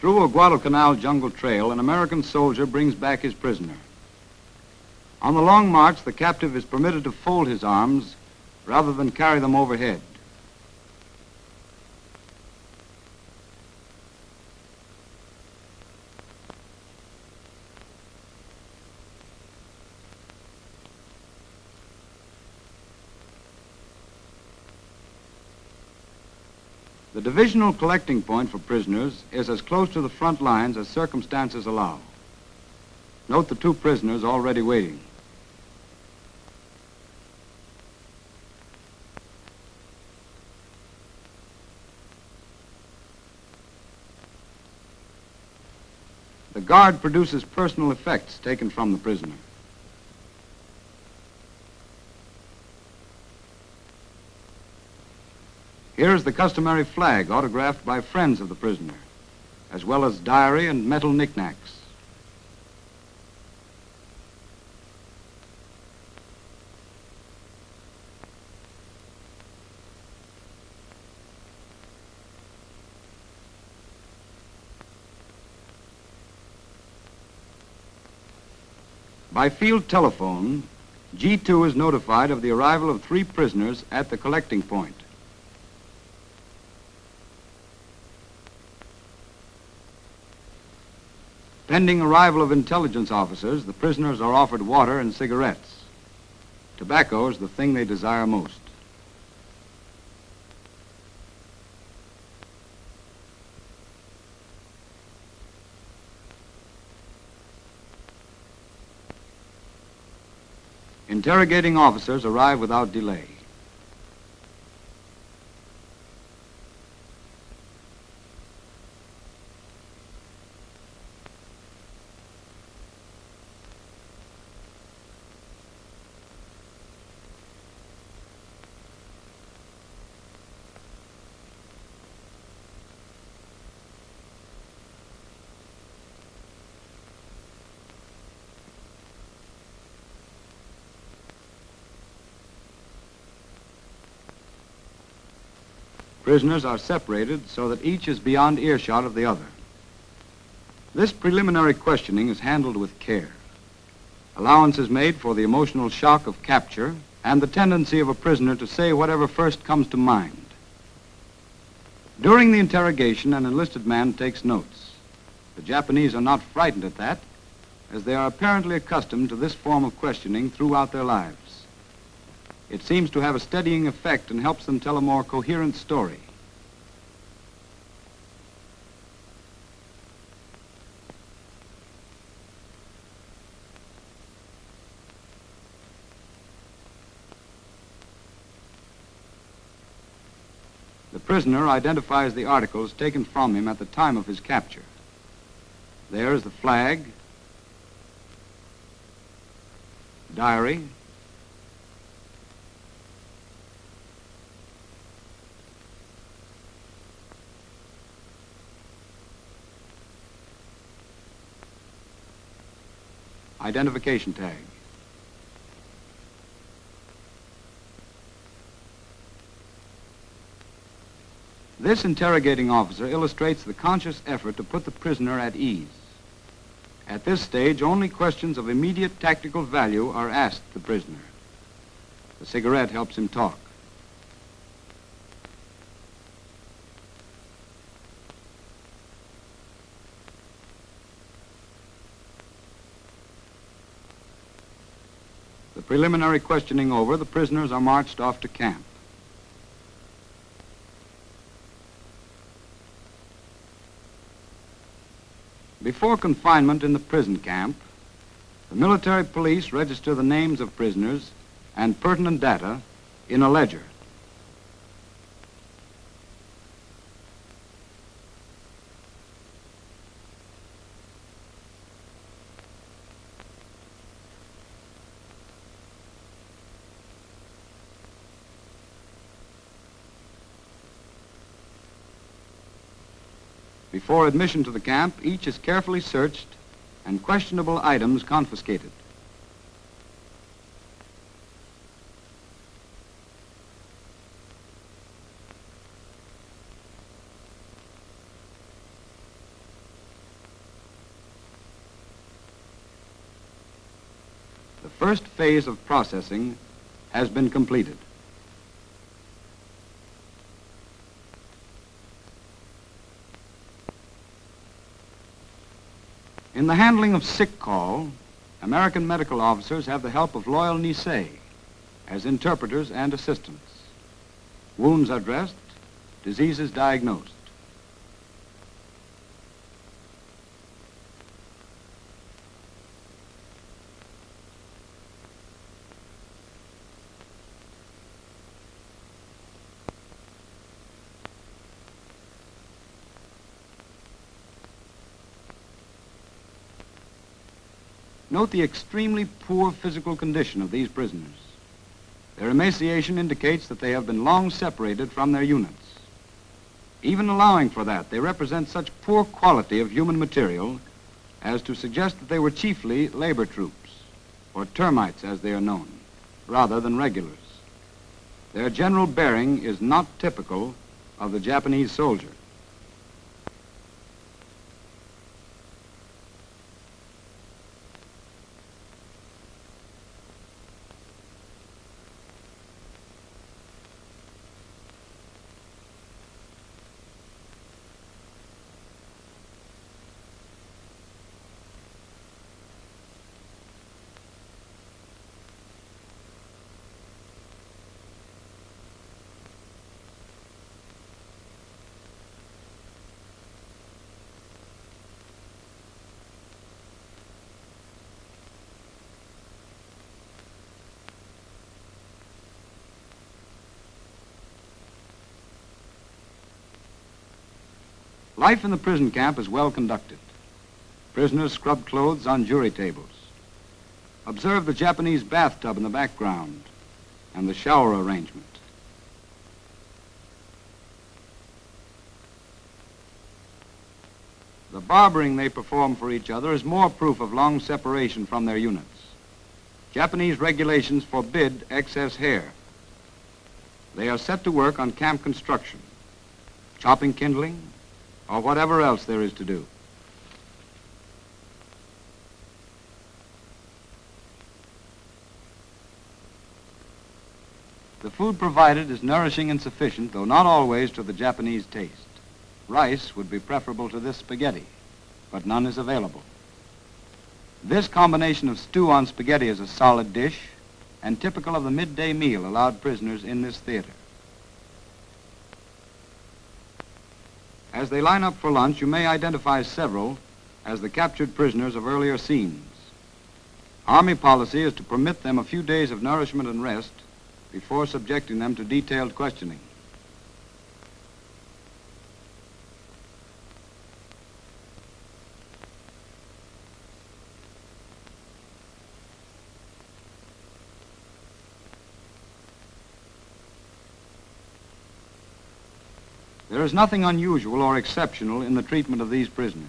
Through a Guadalcanal jungle trail, an American soldier brings back his prisoner. On the long march, the captive is permitted to fold his arms rather than carry them overhead. The divisional collecting point for prisoners is as close to the front lines as circumstances allow. Note the two prisoners already waiting. The guard produces personal effects taken from the prisoner. Here is the customary flag autographed by friends of the prisoner, as well as diary and metal knickknacks. By field telephone, G2 is notified of the arrival of 3 prisoners at the collecting point. Pending arrival of intelligence officers, the prisoners are offered water and cigarettes. Tobacco is the thing they desire most. Interrogating officers arrive without delay. Prisoners are separated so that each is beyond earshot of the other. This preliminary questioning is handled with care. Allowance is made for the emotional shock of capture and the tendency of a prisoner to say whatever first comes to mind. During the interrogation, an enlisted man takes notes. The Japanese are not frightened at that, as they are apparently accustomed to this form of questioning throughout their lives. It seems to have a steadying effect and helps them tell a more coherent story. The prisoner identifies the articles taken from him at the time of his capture. There is the flag, diary, identification tag. This interrogating officer illustrates the conscious effort to put the prisoner at ease. At this stage, only questions of immediate tactical value are asked the prisoner. The cigarette helps him talk. The preliminary questioning over, the prisoners are marched off to camp. Before confinement in the prison camp, the military police register the names of prisoners and pertinent data in a ledger. Before admission to the camp, each is carefully searched and questionable items confiscated. first phase of processing has been completed. In the handling of sick call, American medical officers have the help of loyal Nisei as interpreters and assistants. Wounds are dressed, diseases diagnosed. Note the extremely poor physical condition of these prisoners. Their emaciation indicates that they have been long separated from their units. Even allowing for that, they represent such poor quality of human material as to suggest that they were chiefly labor troops, or termites as they are known, rather than regulars. Their general bearing is not typical of the Japanese soldier. Life in the prison camp is well conducted. Prisoners scrub clothes on jury tables. Observe the Japanese bathtub in the background and the shower arrangement. The barbering they perform for each other is more proof of long separation from their units. Japanese regulations forbid excess hair. They are set to work on camp construction, chopping kindling, or whatever else there is to do. The food provided is nourishing and sufficient, though not always to the Japanese taste. Rice would be preferable to this spaghetti, but none is available. This combination of stew on spaghetti is a solid dish and typical of the midday meal allowed prisoners in this theater. As they line up for lunch, you may identify several as the captured prisoners of earlier scenes. Army policy is to permit them a few days of nourishment and rest before subjecting them to detailed questioning. There is nothing unusual or exceptional in the treatment of these prisoners.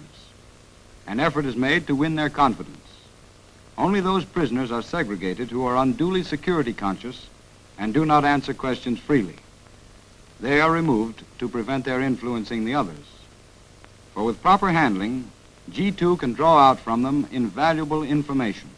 An effort is made to win their confidence. Only those prisoners are segregated who are unduly security conscious and do not answer questions freely. They are removed to prevent their influencing the others. For with proper handling, G2 can draw out from them invaluable information.